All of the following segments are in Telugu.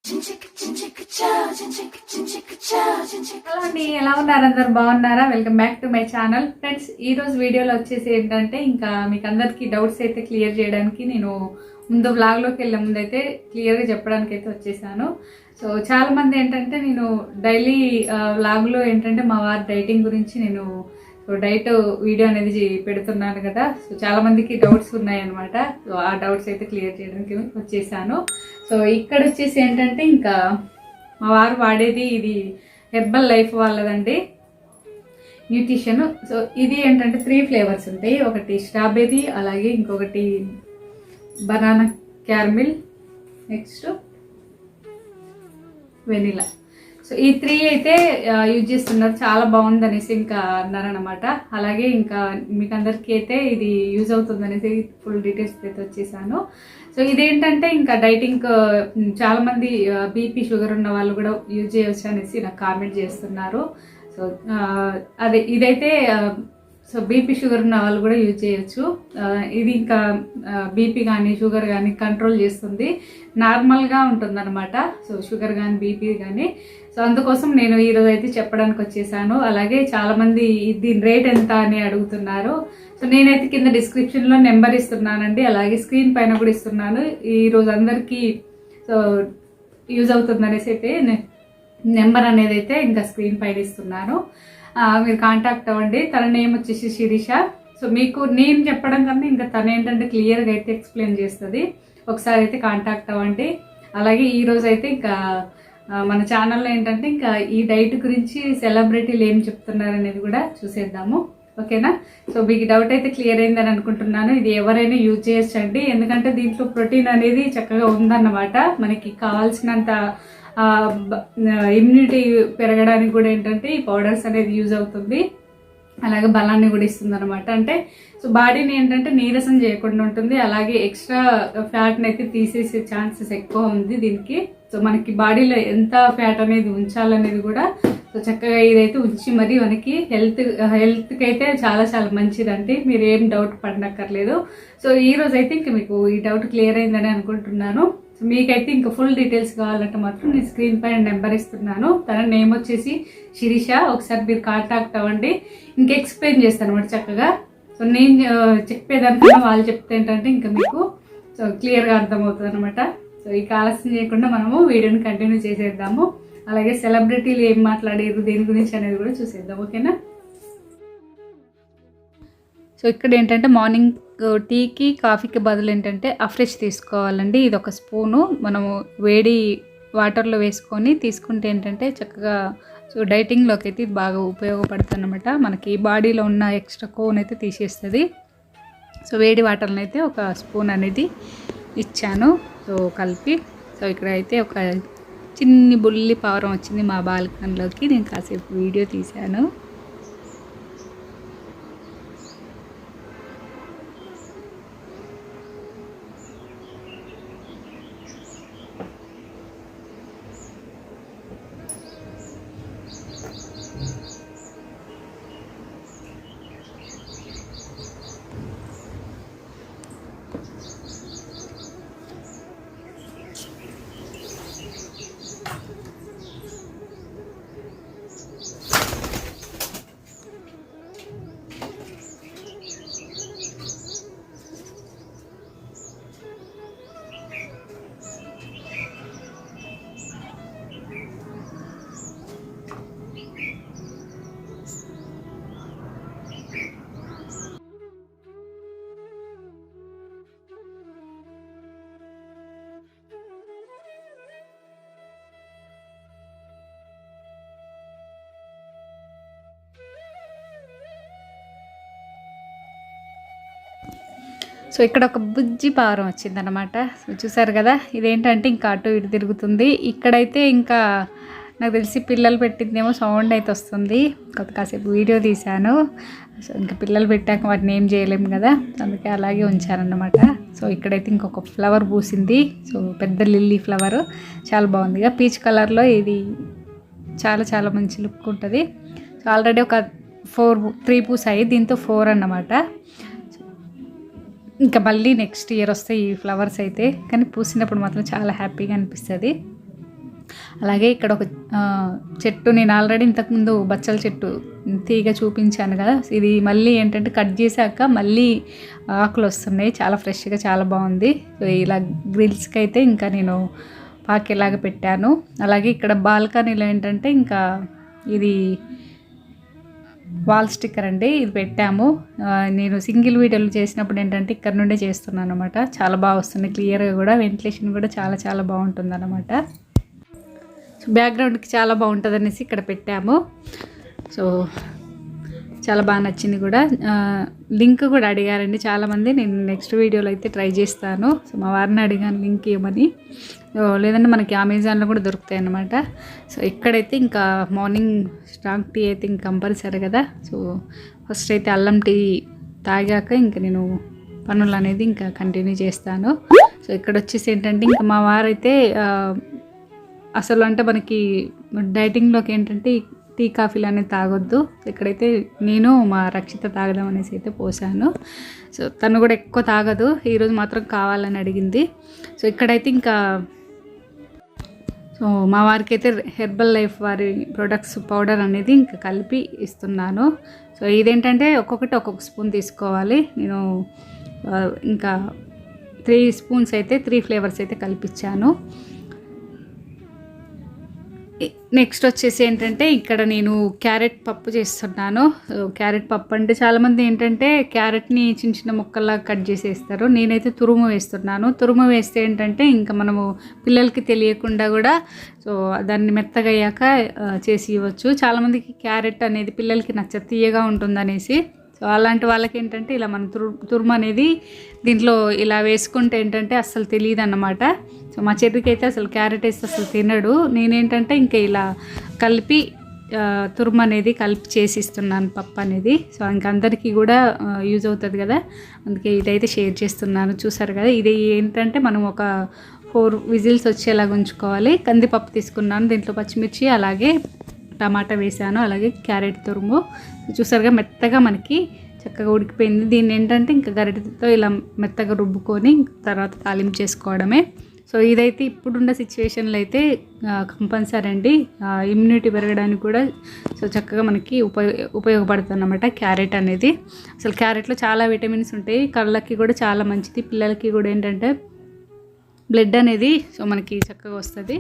హలో అండి, ఎలా ఉన్నారు? అందరు బాగున్నారా? Welcome back to my channel. Friends, ఈ రోజు వీడియోలో వచ్చేసి ఏంటంటే ఇంకా మీకు అందరికి డౌట్స్ అయితే క్లియర్ చేయడానికి నేను ముందు వ్లాగ్లోకి వెళ్ళే ముందు అయితే క్లియర్గా చెప్పడానికి అయితే వచ్చేసాను. సో చాలా మంది ఏంటంటే నేను డైలీ వ్లాగ్లో ఏంటంటే మా వారి డైటింగ్ గురించి నేను డైట్ వీడియో అనేది పెడుతున్నాను కదా. సో చాలా మందికి డౌట్స్ ఉన్నాయన్నమాట. సో ఆ డౌట్స్ అయితే క్లియర్ చేయడానికి వచ్చేసాను. సో ఇక్కడ వచ్చేసి ఏంటంటే ఇంకా మా వారు వాడేది ఇది హెర్బల్ లైఫ్ వాళ్ళదండి న్యూట్రిషన్. సో ఇది ఏంటంటే 3 ఫ్లేవర్స్ ఉంటాయి. ఒకటి స్ట్రాబెర్రీ, అలాగే ఇంకొకటి banana caramel, next vanilla. So ఈ 3 అయితే యూజ్ చేస్తున్నారు. చాలా బాగుంది అనేసి ఇంకా అన్నారనమాట. అలాగే ఇంకా మీకు అందరికీ అయితే ఇది యూజ్ అవుతుంది అనేసి ఫుల్ డీటెయిల్స్ అయితే వచ్చేసాను. సో ఇదేంటంటే ఇంకా డైటింగ్ చాలా మంది బీపీ షుగర్ ఉన్న వాళ్ళు కూడా యూజ్ చేయవచ్చు అనేసి నాకు కామెంట్ చేస్తున్నారు. సో అదే ఇదైతే సో బీపీ షుగర్ ఉన్న వాళ్ళు కూడా యూజ్ చేయొచ్చు. ఇది ఇంకా బీపీ కానీ షుగర్ కానీ కంట్రోల్ చేస్తుంది, నార్మల్గా ఉంటుంది అనమాట. సో షుగర్ కానీ బీపీ కానీ. సో అందుకోసం నేను ఈరోజు అయితే చెప్పడానికి వచ్చేసాను. అలాగే చాలామంది దీని రేట్ ఎంత అని అడుగుతున్నారు. సో నేనైతే కింద డిస్క్రిప్షన్లో నెంబర్ ఇస్తున్నానండి, అలాగే స్క్రీన్ పైన కూడా ఇస్తున్నాను. ఈరోజు అందరికీ సో యూజ్ అవుతుంది అనేసి అయితే నెంబర్ అనేది అయితే ఇంకా స్క్రీన్ పైన ఇస్తున్నాను. మీరు కాంటాక్ట్ అవ్వండి. తన నేమ్ వచ్చేసి శిరీష. సో మీకు నేను చెప్పడం కన్నా ఇంకా తను ఏంటంటే క్లియర్గా అయితే ఎక్స్ప్లెయిన్ చేస్తుంది. ఒకసారి అయితే కాంటాక్ట్ అవ్వండి. అలాగే ఈరోజు అయితే ఇంకా మన ఛానల్లో ఏంటంటే ఇంకా ఈ డైట్ గురించి సెలబ్రిటీలు ఏం చెప్తున్నారు అనేది కూడా చూసేద్దాము. ఓకేనా? సో మీకు డౌట్ అయితే క్లియర్ అయిందని అనుకుంటున్నాను. ఇది ఎవరైనా యూజ్ చేయొచ్చండి, ఎందుకంటే దీంట్లో ప్రోటీన్ అనేది చక్కగా ఉందన్నమాట. మనకి కావాల్సినంత ఇమ్యూనిటీ పెరగడానికి కూడా ఏంటంటే ఈ పౌడర్స్ అనేది యూజ్ అవుతుంది. అలాగే బలాన్ని కూడా ఇస్తుంది అనమాట. అంటే సో బాడీని ఏంటంటే నీరసం చేయకుండా ఉంటుంది. అలాగే ఎక్స్ట్రా ఫ్యాట్ని అయితే తీసేసే ఛాన్సెస్ ఎక్కువ ఉంది దీనికి. సో మనకి బాడీలో ఎంత ఫ్యాట్ అనేది ఉంచాలనేది కూడా సో చక్కగా ఇదైతే ఉంచి మరి మనకి హెల్త్కి అయితే చాలా చాలా మంచిదండి. మీరు ఏం డౌట్ పడనక్కర్లేదు. సో ఈరోజు అయితే ఇంక మీకు ఈ డౌట్ క్లియర్ అయిందని అనుకుంటున్నాను. సో మీకైతే ఇంకా ఫుల్ డీటెయిల్స్ కావాలంటే మాత్రం నేను స్క్రీన్ పైన నెంబర్ ఇస్తున్నాను. తన నేమ్ వచ్చేసి శిరీష. ఒకసారి మీరు కాంటాక్ట్ అవ్వండి. ఇంకా ఎక్స్ప్లెయిన్ చేస్తాను అనమాట చక్కగా. సో నేను చెప్పేదానికన్నా వాళ్ళు చెప్తే ఏంటంటే ఇంకా మీకు సో క్లియర్గా అర్థమవుతుంది అనమాట. సో ఈ ఆలస్యం చేయకుండా మనము వీడియోని కంటిన్యూ చేసేద్దాము. అలాగే సెలబ్రిటీలు ఏం మాట్లాడారు దేని గురించి అనేది కూడా చూసేద్దాం. ఓకేనా? సో ఇక్కడ ఏంటంటే మార్నింగ్ టీకి కాఫీకి బదులు ఏంటంటే అఫ్రెష్ తీసుకోవాలండి. ఇది ఒక స్పూను మనము వేడి వాటర్లో వేసుకొని తీసుకుంటే ఏంటంటే చక్కగా సో డైటింగ్లోకి అయితే ఇది బాగా ఉపయోగపడుతుంది అనమాట. మనకి బాడీలో ఉన్న ఎక్స్ట్రా కొవ్వును అయితే తీసేస్తుంది. సో వేడి వాటర్ని అయితే ఒక స్పూన్ అనేది ఇచ్చాను సో కలిపి. సో ఇక్కడ అయితే ఒక చిన్ని బుల్లి పావురం వచ్చింది మా బాల్కనీలోకి. నేను కాసేపు వీడియో తీశాను. సో ఇక్కడ ఒక బుజ్జి పావురం వచ్చిందనమాట. సో చూసారు కదా, ఇదేంటంటే ఇంకా అటు ఇటు తిరుగుతుంది. ఇక్కడైతే ఇంకా నాకు తెలిసి పిల్లలు పెట్టిందేమో సౌండ్ అయితే వస్తుంది. కాసేపు వీడియో తీశాను. సో ఇంకా పిల్లలు పెట్టాక వాటిని ఏం చేయలేము కదా, అందుకే అలాగే ఉంచారన్నమాట. సో ఇక్కడైతే ఇంకొక ఫ్లవర్ పూసింది. సో పెద్ద లిల్లీ ఫ్లవర్ చాలా బాగుందిగా, పీచ్ కలర్లో. ఇది చాలా చాలా మంచి లుక్ ఉంటుంది. సో ఆల్రెడీ ఒక 3 పూసాయి, దీంతో 4 అన్నమాట. ఇంకా మళ్ళీ నెక్స్ట్ ఇయర్ వస్తాయి ఈ ఫ్లవర్స్ అయితే, కానీ పూసినప్పుడు మాత్రం చాలా హ్యాపీగా అనిపిస్తుంది. అలాగే ఇక్కడ ఒక చెట్టు, నేను ఆల్రెడీ ఇంతకుముందు బచ్చల చెట్టు తీగ చూపించాను కదా, ఇది మళ్ళీ ఏంటంటే కట్ చేశాక మళ్ళీ ఆకులు వస్తున్నాయి, చాలా ఫ్రెష్గా చాలా బాగుంది. సో ఇలా గ్రిల్స్కి అయితే ఇంకా నేను పాకేలాగా పెట్టాను. అలాగే ఇక్కడ బాల్కనీలో ఏంటంటే ఇంకా ఇది వాల్ స్టిక్కర్ అండి, ఇది పెట్టాము. నేను సింగిల్ వీడియోలు చేసినప్పుడు ఏంటంటే ఇక్కడ నుండే చేస్తున్నాను అనమాట. చాలా బాగా వస్తుంది క్లియర్గా కూడా, వెంటిలేషన్ కూడా చాలా చాలా బాగుంటుంది అనమాట. బ్యాక్గ్రౌండ్కి చాలా బాగుంటుంది అనేసి ఇక్కడ పెట్టాము. సో చాలా బాగా నచ్చింది కూడా. లింక్ కూడా అడిగారండి చాలామంది, నేను నెక్స్ట్ వీడియోలో అయితే ట్రై చేస్తాను. సో మా వారిని అడిగాను లింక్ ఇవ్వమని, లేదంటే మనకి అమెజాన్లో కూడా దొరుకుతాయి అన్నమాట. సో ఇక్కడైతే ఇంకా మార్నింగ్ స్ట్రాంగ్ టీ అయితే ఇంక కంపల్సరీ కదా. సో ఫస్ట్ అయితే అల్లం టీ తాగాక ఇంకా నేను పనులు అనేది ఇంకా కంటిన్యూ చేస్తాను. సో ఇక్కడ వచ్చేసి ఏంటంటే ఇంకా మా వారైతే అసలు అంటే మనకి డైటింగ్లోకి ఏంటంటే టీ కాఫీలు అనేది తాగొద్దు. ఇక్కడైతే నేను మా రక్షిత తాగదాం అనేసి అయితే పోసాను. సో తను కూడా ఎక్కువ తాగదు, ఈరోజు మాత్రం కావాలని అడిగింది. సో ఇక్కడైతే ఇంకా సో మా వారికి అయితే హెర్బల్ లైఫ్ వారి ప్రొడక్ట్స్ పౌడర్ అనేది ఇంకా కలిపి ఇస్తున్నాను. సో ఇదేంటంటే ఒక్కొక్కటి ఒక్కొక్క స్పూన్ తీసుకోవాలి. నేను ఇంకా 3 స్పూన్స్ అయితే 3 ఫ్లేవర్స్ అయితే కలిపించాను. నెక్స్ట్ వచ్చేసి ఏంటంటే ఇక్కడ నేను క్యారెట్ పప్పు చేస్తున్నాను. క్యారెట్ పప్పు అంటే చాలామంది ఏంటంటే క్యారెట్ని చిన్న చిన్న ముక్కల్లా కట్ చేసేస్తారు, నేనైతే తురుము వేస్తున్నాను. తురుము వేస్తే ఏంటంటే ఇంకా మనము పిల్లలకి తెలియకుండా కూడా సో దాన్ని మెత్తగా అయ్యాక చేసి ఇవ్వచ్చు. చాలామందికి క్యారెట్ అనేది పిల్లలకి తీయగా ఉంటుందనేసి, సో అలాంటి వాళ్ళకి ఏంటంటే ఇలా మన తురుము అనేది దీంట్లో ఇలా వేసుకుంటే ఏంటంటే అస్సలు తెలియదు అన్నమాట. సో మా చెర్రికి అయితే అసలు క్యారెట్ వేస్తే అసలు తినడు. నేనేంటంటే ఇంకా ఇలా కలిపి తురుము అనేది కలిపి చేసి ఇస్తున్నాను పప్పు అనేది. సో ఇంక అందరికీ కూడా యూజ్ అవుతుంది కదా, అందుకే ఇదైతే షేర్ చేస్తున్నాను. చూసారు కదా, ఇది ఏంటంటే మనం ఒక 4 విజిల్స్ వచ్చేలాగా ఉంచుకోవాలి. కందిపప్పు తీసుకున్నాను, దీంట్లో పచ్చిమిర్చి అలాగే టమాటా వేసాను, అలాగే క్యారెట్ తురుము. చూసారుగా మెత్తగా మనకి చక్కగా ఉడికిపోయింది. దీన్ని ఏంటంటే ఇంకా గరిటెతో ఇలా మెత్తగా రుబ్బుకొని తర్వాత తాలింపు చేసుకోవడమే. సో ఇదైతే ఇప్పుడున్న సిచ్యువేషన్లో అయితే కంపల్సరీ అండి, ఇమ్యూనిటీ పెరగడానికి కూడా సో చక్కగా మనకి ఉపయోగపడుతుంది అన్నమాట క్యారెట్ అనేది. అసలు క్యారెట్లో చాలా విటమిన్స్ ఉంటాయి, కళ్ళకి కూడా చాలా మంచిది. పిల్లలకి కూడా ఏంటంటే బ్లడ్ అనేది సో మనకి చక్కగా వస్తుంది.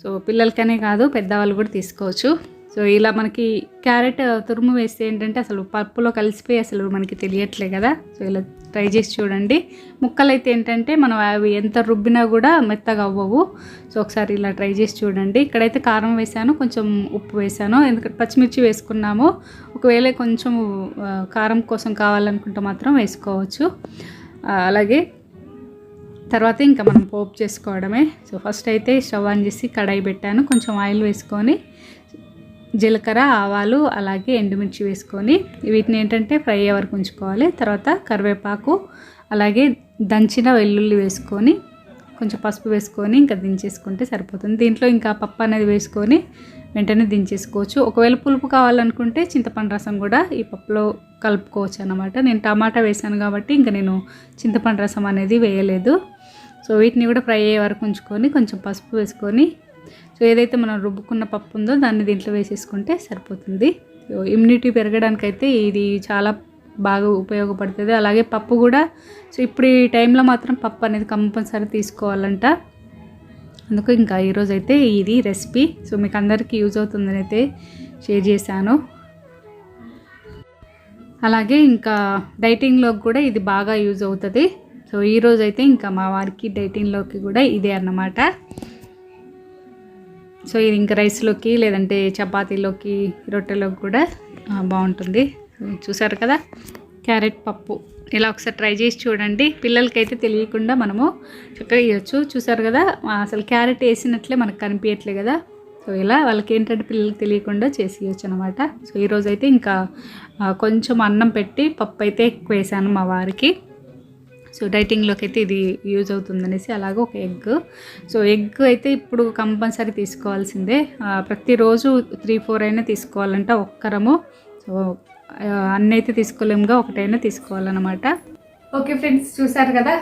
సో పిల్లలకనే కాదు పెద్దవాళ్ళు కూడా తీసుకోవచ్చు. సో ఇలా మనకి క్యారెట్ తురుము వేస్తే ఏంటంటే అసలు పప్పులో కలిసిపోయి అసలు మనకి తెలియట్లే కదా. సో ఇలా ట్రై చేసి చూడండి. ముక్కలు అయితే ఏంటంటే మనం అవి ఎంత రుబ్బినా కూడా మెత్తగా అవ్వవు. సో ఒకసారి ఇలా ట్రై చేసి చూడండి. ఇక్కడైతే కారం వేసాను, కొంచెం ఉప్పు వేసాను, ఎందుకంటే పచ్చిమిర్చి వేసుకున్నాము. ఒకవేళ కొంచెం కారం కోసం కావాలనుకుంటే మాత్రం వేసుకోవచ్చు. అలాగే తర్వాత ఇంకా మనం పోపు చేసుకోవడమే. సో ఫస్ట్ అయితే స్టవ్ ఆన్ చేసి కడాయి పెట్టాను, కొంచెం ఆయిల్ వేసుకొని జీలకర్ర ఆవాలు అలాగే ఎండుమిర్చి వేసుకొని వీటిని ఏంటంటే ఫ్రై అయ్యే వరకు ఉంచుకోవాలి. తర్వాత కరివేపాకు అలాగే దంచిన వెల్లుల్లి వేసుకొని కొంచెం పసుపు వేసుకొని ఇంకా దించేసుకుంటే సరిపోతుంది. దీంట్లో ఇంకా పప్పు అనేది వేసుకొని వెంటనే దించేసుకోవచ్చు. ఒకవేళ పులుపు కావాలనుకుంటే చింతపండు రసం కూడా ఈ పప్పులో కలుపుకోవచ్చు అన్నమాట. నేను టమాటా వేసాను కాబట్టి ఇంకా నేను చింతపండు రసం అనేది వేయలేదు. సో వీటిని కూడా ఫ్రై అయ్యే వరకు ఉంచుకొని కొంచెం పసుపు వేసుకొని సో ఏదైతే మనం రుబ్బుకున్న పప్పు ఉందో దాన్ని దీంట్లో వేసేసుకుంటే సరిపోతుంది. ఇమ్యూనిటీ పెరగడానికైతే ఇది చాలా బాగా ఉపయోగపడుతుంది. అలాగే పప్పు కూడా సో ఇప్పుడు ఈ టైంలో మాత్రం పప్పు అనేది కంపల్సరీ తీసుకోవాలంట. అందుకు ఇంకా ఈరోజు అయితే ఇది రెసిపీ సో మీకు అందరికీ యూజ్ అవుతుందని అయితే షేర్ చేశాను. అలాగే ఇంకా డైటింగ్లోకి కూడా ఇది బాగా యూజ్ అవుతుంది. సో ఈరోజు అయితే ఇంకా మా వారికి డైటింగ్లోకి కూడా ఇదే అన్నమాట. సో ఇది ఇంకా రైస్లోకి లేదంటే చపాతీలోకి రొట్టెలోకి కూడా బాగుంటుంది. చూసారు కదా క్యారెట్ పప్పు, ఇలా ఒకసారి ట్రై చేసి చూడండి. పిల్లలకైతే తెలియకుండా మనము చక్కగా ఇవ్వచ్చు. చూసారు కదా అసలు క్యారెట్ వేసినట్లే మనకు కనిపించట్లే కదా. సో ఇలా వాళ్ళకి ఏంటంటే పిల్లలకి తెలియకుండా చేసి ఇవ్వచ్చు అనమాట. సో ఈరోజు అయితే ఇంకా కొంచెం అన్నం పెట్టి పప్పు అయితే ఎక్కువ వేసాను మా వారికి. సో డైటింగ్లోకి అయితే ఇది యూజ్ అవుతుందనేసి అలాగే ఒక ఎగ్. సో ఎగ్ అయితే ఇప్పుడు కంపల్సరీ తీసుకోవాల్సిందే, ప్రతిరోజు 3-4 అయినా తీసుకోవాలంట ఒక్కరము. సో అన్నీ అయితే తీసుకోలేముగా, ఒకటైనా తీసుకోవాలన్నమాట. ఓకే ఫ్రెండ్స్, చూసారు కదా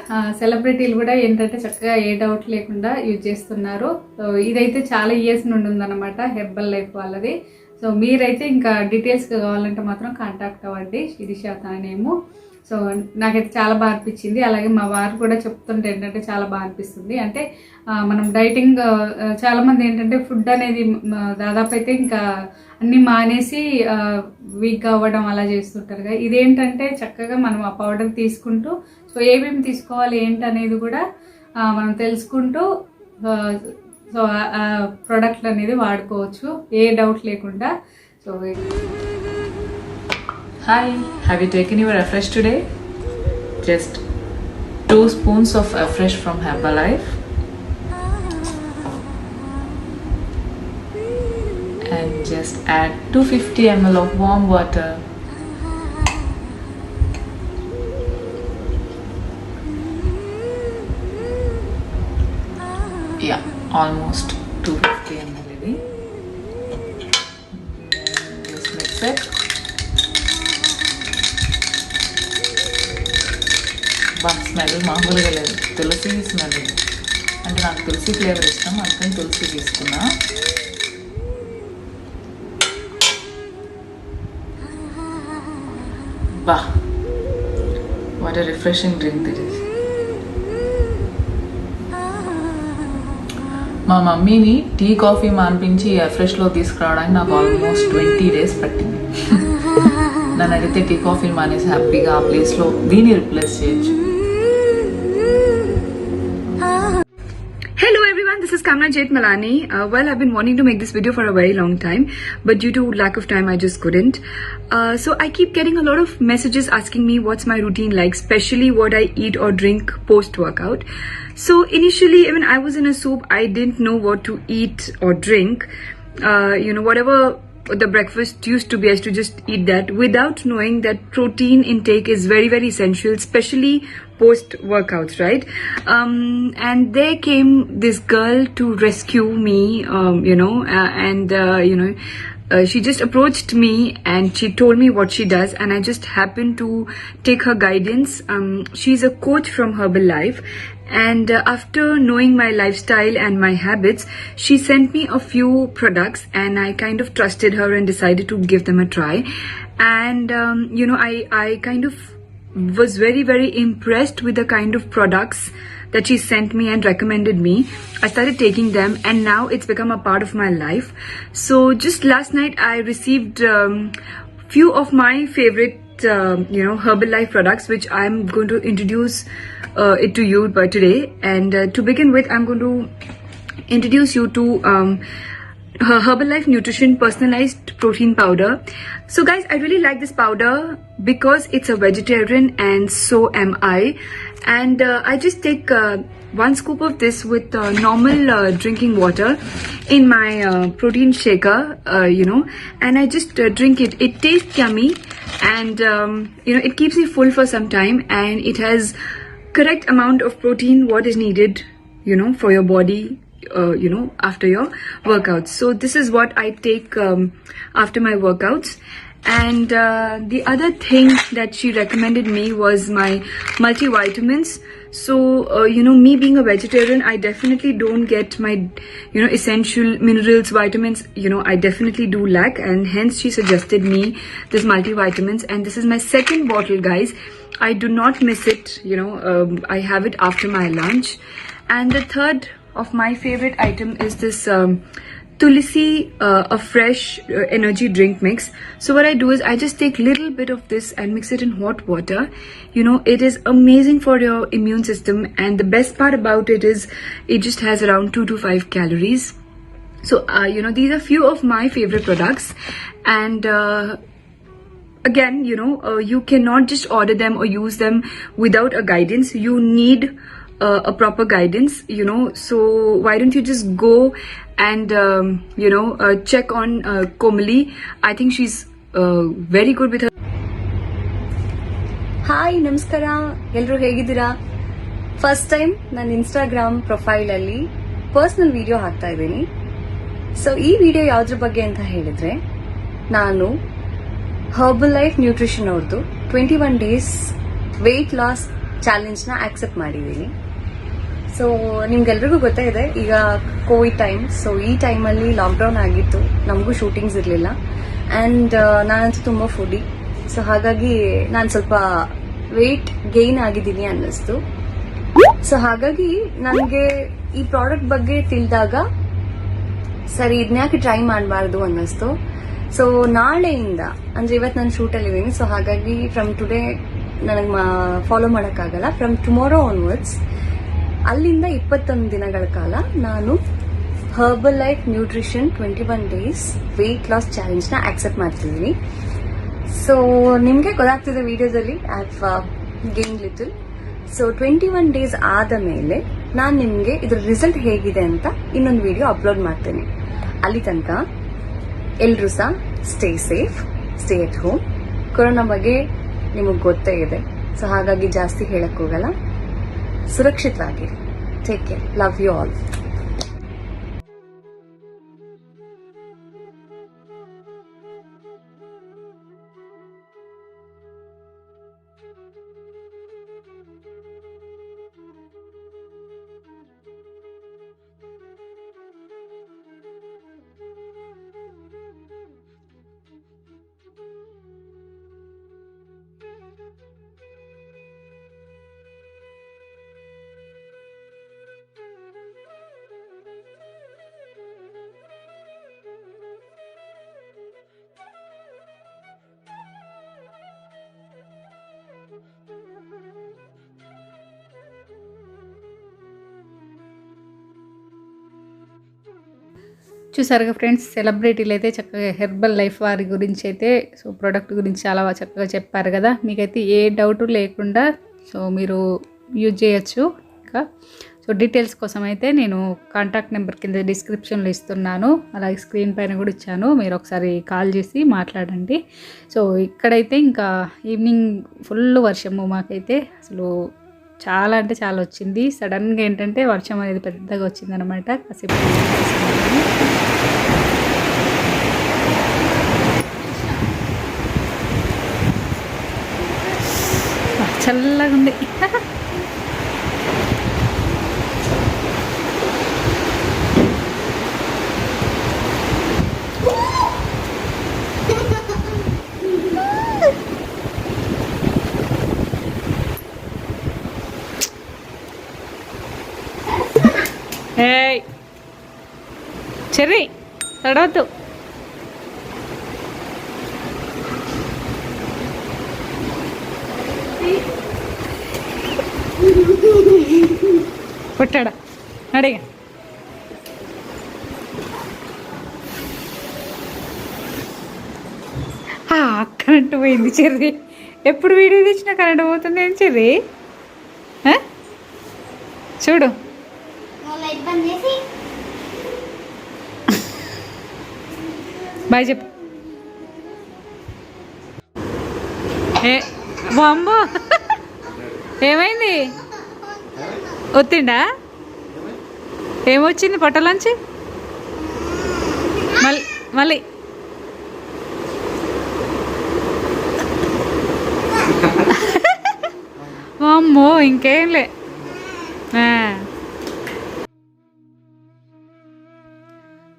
సెలబ్రిటీలు కూడా ఏంటంటే చక్కగా ఏ డౌట్ లేకుండా యూజ్ చేస్తున్నారు. సో ఇదైతే చాలా ఇయర్స్ నుండి ఉందన్నమాట, హెర్బల్ లైఫ్ వాళ్ళది. సో మీరైతే ఇంకా డీటెయిల్స్ కావాలంటే మాత్రం కాంటాక్ట్ అవ్వండి, శిరీష నేము. సో నాకైతే చాలా బాగా అనిపించింది. అలాగే మా వారు కూడా చెప్తుంటే ఏంటంటే చాలా బాగా అనిపిస్తుంది. అంటే మనం డైటింగ్ చాలామంది ఏంటంటే ఫుడ్ అనేది దాదాపు అయితే ఇంకా అన్నీ మానేసి వీక్ అవ్వడం అలా చేస్తుంటారు కదా. ఇదేంటంటే చక్కగా మనం ఆ పౌడర్ తీసుకుంటూ సో ఏమేమి తీసుకోవాలి ఏంటి అనేది కూడా మనం తెలుసుకుంటూ సో ప్రోడక్ట్లు అనేది వాడుకోవచ్చు ఏ డౌట్ లేకుండా. So Hi, have you taken your Afresh today? Just 2 spoons of Afresh from Herbalife and just add 250 ml of warm water. Yeah, almost 250 ml ఇది. Just mix it. స్మెల్ మామూలుగా లేదు, తులసి స్మెల్. అంటే నాకు తులసి ఫ్లేవర్ ఇష్టం, అందుకని తులసి తీసుకున్నా. బా, what a refreshing drink this is. మా మమ్మీని టీ కాఫీ మానిపించి ఫ్రెష్లో తీసుకురావడానికి నాకు ఆల్మోస్ట్ 20 days పట్టింది. నన్ను అడిగితే టీ కాఫీలు మానేసి హ్యాపీగా ఆ ప్లేస్లో దీన్ని రిప్లేస్ చేయొచ్చు. Hello everyone, this is Kamna Jetmalani. Well, I've been wanting to make this video for a very long time, but due to lack of time, I just couldn't. So I keep getting a lot of messages asking me what's my routine like, especially what I eat or drink post-workout. So initially, when I was in a soup, I didn't know what to eat or drink. Whatever the breakfast used to be, I used to just eat that without knowing that protein intake is very, very essential, especially post workouts, right? And there came this girl to rescue me, she just approached me and she told me what she does, and I just happened to take her guidance. She's a coach from Herbalife, and after knowing my lifestyle and my habits, she sent me a few products, and I kind of trusted her and decided to give them a try. And I kind of was very, very impressed with the kind of products that she sent me and recommended me. I started taking them, and now it's become a part of my life. So just last night I received few of my favorite Herbalife products, which I'm going to introduce it to you by today. And to begin with, I'm going to introduce you to Herbalife Nutrition Personalized Protein Powder. So guys, I really like this powder because it's a vegetarian and so am I. And I just take 1 scoop of this with normal drinking water in my protein shaker, and I just drink it. It tastes yummy, and it keeps me full for some time, and it has correct amount of protein what is needed, for your body, after your workouts. So this is what I take after my workouts. And the other thing that she recommended me was my multivitamins. So me being a vegetarian, I definitely don't get my essential minerals, vitamins, I definitely do lack, and hence she suggested me this multivitamins, and this is my second bottle, guys. I do not miss it. I have it after my lunch. And the third of my favorite item is this Tulsi a fresh energy drink mix. So what I do is I just take little bit of this and mix it in hot water. It is amazing for your immune system, and the best part about it is it just has around 2 to 5 calories. So these are few of my favorite products, and again, you cannot just order them or use them without a guidance. You need a proper guidance, so why don't you just go and check on Komali. I think she's very good with her. Hi ನಮಸ್ಕಾರ, ಎಲ್ಲರೂ ಹೇಗಿದ್ದೀರಾ? ಫಸ್ಟ್ ಟೈಮ್ ನನ್ನ ಇನ್ಸ್ಟಾಗ್ರಾಮ್ ಪ್ರೊಫೈಲ್ ಅಲ್ಲಿ ಪರ್ಸನಲ್ ವಿಡಿಯೋ ಹಾಕ್ತಾ ಇದ್ದೀನಿ. ಸೊ ಈ ವಿಡಿಯೋ ಯಾವ್ದ್ರ ಬಗ್ಗೆ ಅಂತ ಹೇಳಿದ್ರೆ, ನಾನು ಹರ್ಬಲ್ ಲೈಫ್ ನ್ಯೂಟ್ರಿಷನ್ ಅವ್ರದ್ದು 21 days ವೆಯ್ಟ್ ಲಾಸ್ ಚಾಲೆಂಜ್ನ ಆಕ್ಸೆಪ್ಟ್ ಮಾಡಿದ್ದೀನಿ. ಸೊ ನಿಮ್ಗೆಲ್ರಿಗೂ ಗೊತ್ತಾಗಿದೆ ಈಗ ಕೋವಿಡ್ ಟೈಮ್. ಸೊ ಈ ಟೈಮಲ್ಲಿ ಲಾಕ್ಡೌನ್ ಆಗಿತ್ತು, ನಮಗೂ ಶೂಟಿಂಗ್ಸ್ ಇರಲಿಲ್ಲ. ಆ್ಯಂಡ್ ನಾನಂತೂ ತುಂಬ ಫುಡಿ. ಸೊ ಹಾಗಾಗಿ ನಾನು ಸ್ವಲ್ಪ ವೆಯ್ಟ್ ಗೇನ್ ಆಗಿದ್ದೀನಿ ಅನ್ನಿಸ್ತು. ಸೊ ಹಾಗಾಗಿ ನನಗೆ ಈ ಪ್ರಾಡಕ್ಟ್ ಬಗ್ಗೆ ತಿಳಿದಾಗ ಸರಿ ಇದನ್ಯಾಕೆ ಟ್ರೈ ಮಾಡಬಾರ್ದು ಅನ್ನಿಸ್ತು. ಸೊ ನಾಳೆಯಿಂದ ಅಂದ್ರೆ ಇವತ್ತು ನಾನು ಶೂಟಲ್ಲಿದ್ದೀನಿ. ಸೊ ಹಾಗಾಗಿ ಫ್ರಮ್ ಟುಡೇ ನನಗೆ ಫಾಲೋ ಮಾಡೋಕ್ಕಾಗಲ್ಲ. ಫ್ರಮ್ ಟುಮಾರೋ ಆನ್ವರ್ಡ್ಸ್ ಅಲ್ಲಿಂದ 21 ದಿನಗಳ ಕಾಲ ನಾನು Herbalife nutrition 21 days weight loss ಚಾಲೆಂಜ್ನ ಆಕ್ಸೆಪ್ಟ್ ಮಾಡ್ತಿದ್ದೀನಿ. ಸೊ ನಿಮಗೆ ಗೊತ್ತಾಗ್ತಿದೆ ವಿಡಿಯೋದಲ್ಲಿ I have gain little. So 21 days ಆದ ಮೇಲೆ ನಾನು ನಿಮಗೆ ಇದ್ರ ರಿಸಲ್ಟ್ ಹೇಗಿದೆ ಅಂತ ಇನ್ನೊಂದು ವಿಡಿಯೋ ಅಪ್ಲೋಡ್ ಮಾಡ್ತೇನೆ. ಅಲ್ಲಿ ತನಕ ಎಲ್ರೂ ಸಹ stay safe, stay at home. Corona ಬಗ್ಗೆ ನಿಮಗೆ ಗೊತ್ತೇ ಇದೆ. ಸೊ ಹಾಗಾಗಿ ಜಾಸ್ತಿ ಹೇಳಕ್ ಹೋಗಲ್ಲ. ಸುರಕ್ಷಿತವಾಗಿರಿ. Take care. Love you all. చూసారుగా ఫ్రెండ్స్, సెలబ్రిటీలు అయితే చక్కగా హెర్బల్ లైఫ్ వారి గురించి అయితే సో ప్రోడక్ట్ గురించి చాలా చక్కగా చెప్పారు కదా. మీకైతే ఏ డౌట్ లేకుండా సో మీరు యూజ్ చేయొచ్చు. ఇంకా సో డీటెయిల్స్ కోసం అయితే నేను కాంటాక్ట్ నెంబర్ కింద డిస్క్రిప్షన్లో ఇస్తున్నాను, అలాగే స్క్రీన్ పైన కూడా ఇచ్చాను. మీరు ఒకసారి కాల్ చేసి మాట్లాడండి. సో ఇక్కడైతే ఇంకా ఈవినింగ్ ఫుల్ వర్షము మాకైతే అసలు చాలా అంటే చాలా వచ్చింది. సడన్గా ఏంటంటే వర్షం అనేది పెద్దగా వచ్చిందనమాట. కాసేపు చల్లగా ఉంది. ఏయ్ చెర్రీ తడవద్దు. కొట్టాడా అడిగా. కరెంటు పోయింది చెర్రీ. ఎప్పుడు వీడియో తెచ్చినా కరెంటు పోతుంది ఏం చెర్రీ? చూడు బాయ్ చెప్పు. ఏ బాంబో ఏమైంది? ఒత్తిండా? ఏమొచ్చింది పొట్టలోంచి? మళ్ళీ అమ్మో ఇంకేంలే.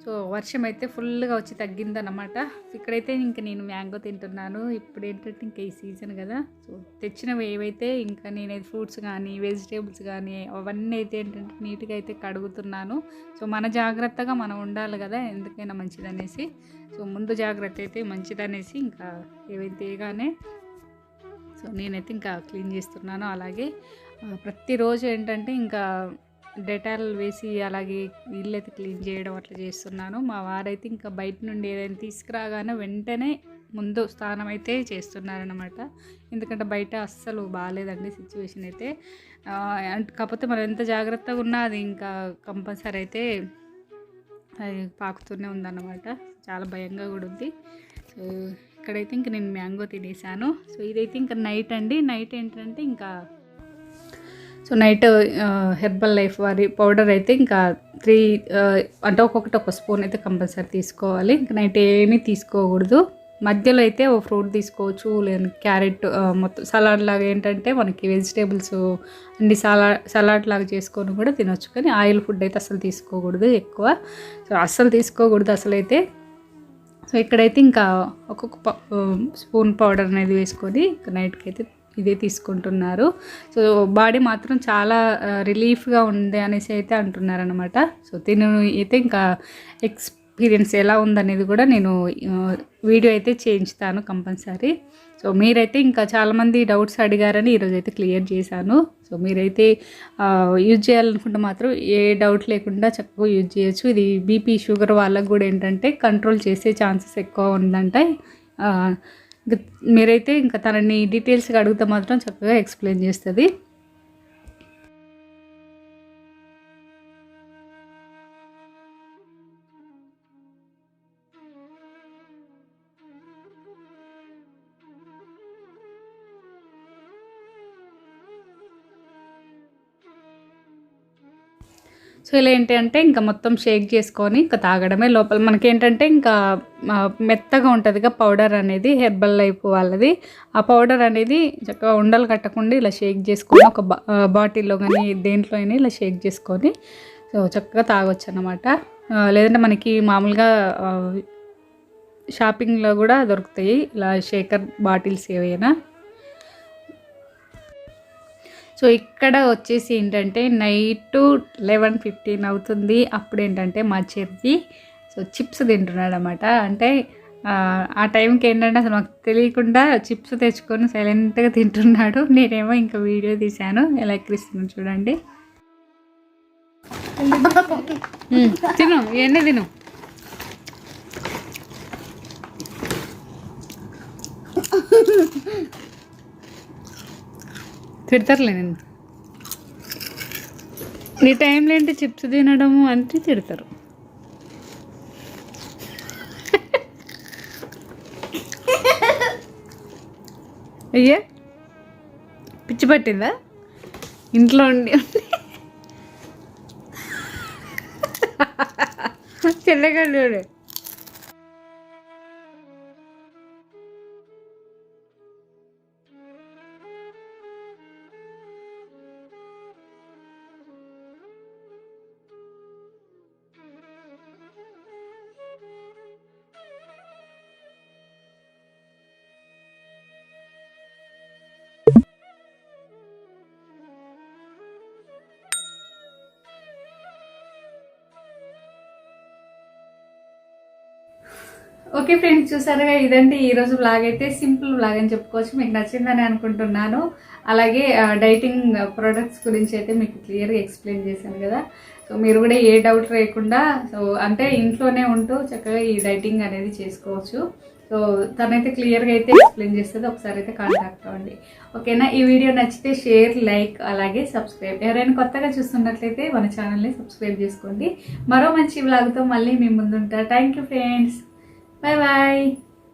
సో వర్షం అయితే ఫుల్గా వచ్చి తగ్గిందన్నమాట. ఇక్కడైతే ఇంక నేను మ్యాంగో తింటున్నాను. ఇప్పుడు ఏంటంటే ఇంకా ఈ సీజన్ కదా. సో తెచ్చినవి ఏవైతే ఇంకా నేనైతే ఫ్రూట్స్ కానీ వెజిటేబుల్స్ కానీ అవన్నీ అయితే ఏంటంటే నీట్గా అయితే కడుగుతున్నాను. సో మన జాగ్రత్తగా మనం ఉండాలి కదా, ఎందుకైనా మంచిదనేసి. సో ముందు జాగ్రత్త అయితే మంచిదనేసి ఇంకా ఏవైతే కానీ సో నేనైతే ఇంకా క్లీన్ చేస్తున్నాను. అలాగే ప్రతిరోజు ఏంటంటే ఇంకా డెటాల్ వేసి అలాగే ఇల్లైతే క్లీన్ చేయడం అట్లా చేస్తున్నాను. మా వారైతే ఇంకా బయట నుండి ఏదైనా తీసుకురాగానే వెంటనే ముందు స్నానం అయితే చేస్తున్నారనమాట. ఎందుకంటే బయట అస్సలు బాగాలేదండి సిచ్యువేషన్ అయితే. కాకపోతే మనం ఎంత జాగ్రత్తగా ఉన్నా అది ఇంకా కంపల్సరీ అయితే అది పాకుతూనే ఉందన్నమాట. చాలా భయంగా కూడా ఉంది. సో ఇక్కడైతే ఇంకా నేను మ్యాంగో తినేసాను. సో ఇదైతే ఇంకా నైట్ అండి. నైట్ ఏంటంటే ఇంకా సో నైట్ హెర్బల్ లైఫ్ వారి పౌడర్ అయితే ఇంకా 3 అంటే ఒక్కొక్కటి ఒక స్పూన్ అయితే కంపల్సరీ తీసుకోవాలి. ఇంకా నైట్ ఏమీ తీసుకోకూడదు. మధ్యలో అయితే ఓ ఫ్రూట్ తీసుకోవచ్చు, లేదా క్యారెట్, మొత్తం సలాడ్ లాగా ఏంటంటే మనకి వెజిటేబుల్స్ అన్ని సలాడ్ లాగా చేసుకొని కూడా తినొచ్చు. కానీ ఆయిల్ ఫుడ్ అయితే అసలు తీసుకోకూడదు ఎక్కువ. సో అస్సలు తీసుకోకూడదు అసలు అయితే. సో ఇక్కడైతే ఇంకా ఒక్కొక్క స్పూన్ పౌడర్ అనేది వేసుకొని నైట్కి అయితే ఇదే తీసుకుంటున్నారు. సో బాడీ మాత్రం చాలా రిలీఫ్గా ఉంది అనేసి అయితే అంటున్నారనమాట. సో తిను అయితే ఇంకా ఎక్స్పీరియన్స్ ఎలా ఉందనేది కూడా నేను వీడియో అయితే చేయించుతాను కంపల్సరీ. సో మీరైతే ఇంకా చాలామంది డౌట్స్ అడిగారని ఈరోజు అయితే క్లియర్ చేశాను. సో మీరైతే యూజ్ చేయాలనుకుంటే మాత్రం ఏ డౌట్ లేకుండా చక్కగా యూజ్ చేయొచ్చు. ఇది బీపీ షుగర్ వాళ్ళకు కూడా ఏంటంటే కంట్రోల్ చేసే ఛాన్సెస్ ఎక్కువ ఉందంటే. మీరైతే ఇంకా తనని డీటెయిల్స్గా అడిగితే మాత్రం చక్కగా ఎక్స్ప్లెయిన్ చేస్తుంది. సో ఇలా ఏంటి అంటే ఇంకా మొత్తం షేక్ చేసుకొని ఇంకా తాగడమే. లోపల మనకేంటంటే ఇంకా మెత్తగా ఉంటుందిగా పౌడర్ అనేది, హెర్బల్ లైఫ్ వాళ్ళది. ఆ పౌడర్ అనేది చక్కగా ఉండలు కట్టకుండా ఇలా షేక్ చేసుకొని ఒక బాటిల్లో కానీ దేంట్లో అయినా ఇలా షేక్ చేసుకొని సో చక్కగా తాగొచ్చు అన్నమాట. లేదంటే మనకి మామూలుగా షాపింగ్లో కూడా దొరుకుతాయి ఇలా షేకర్ బాటిల్స్ ఏవైనా. సో ఇక్కడ వచ్చేసి ఏంటంటే నైట్ 11:15 అవుతుంది. అప్పుడు ఏంటంటే మా చెర్రీ సో చిప్స్ తింటున్నాడు అనమాట. అంటే ఆ టైంకి ఏంటంటే అసలు మాకు తెలియకుండా చిప్స్ తెచ్చుకొని సైలెంట్గా తింటున్నాడు. నేనేమో ఇంకా వీడియో తీశాను ఎలా ఎక్కిస్తున్నాను చూడండి. తిను ఇవన్నీ తిను. తిడతారులే నేను. నీ టైంలో ఏంటి చిప్స్ తినడము అంటే తిడతారు. అయ్యా పిచ్చి పట్టిందా ఇంట్లో ఉండి చెల్లెగాడు. ఓకే ఫ్రెండ్స్, చూసారుగా ఇదండి ఈరోజు బ్లాగ్. అయితే సింపుల్ బ్లాగ్ అని చెప్పుకోవచ్చు. మీకు నచ్చిందని అనుకుంటున్నాను. అలాగే డైటింగ్ ప్రొడక్ట్స్ గురించి అయితే మీకు క్లియర్గా ఎక్స్ప్లెయిన్ చేశాను కదా. సో మీరు కూడా ఏ డౌట్ లేకుండా సో అంటే ఇంట్లోనే ఉంటూ చక్కగా ఈ డైటింగ్ అనేది చేసుకోవచ్చు. సో తనైతే క్లియర్గా అయితే ఎక్స్ప్లెయిన్ చేస్తుంది. ఒకసారి అయితే కాంటాక్ట్ అవ్వండి. ఓకేనా? ఈ వీడియో నచ్చితే షేర్, లైక్, అలాగే సబ్స్క్రైబ్. ఎవరైనా కొత్తగా చూస్తున్నట్లయితే మన ఛానల్ని సబ్స్క్రైబ్ చేసుకోండి. మరో మంచి బ్లాగ్తో మళ్ళీ మీ ముందుంటా. Thank you friends. Bye bye.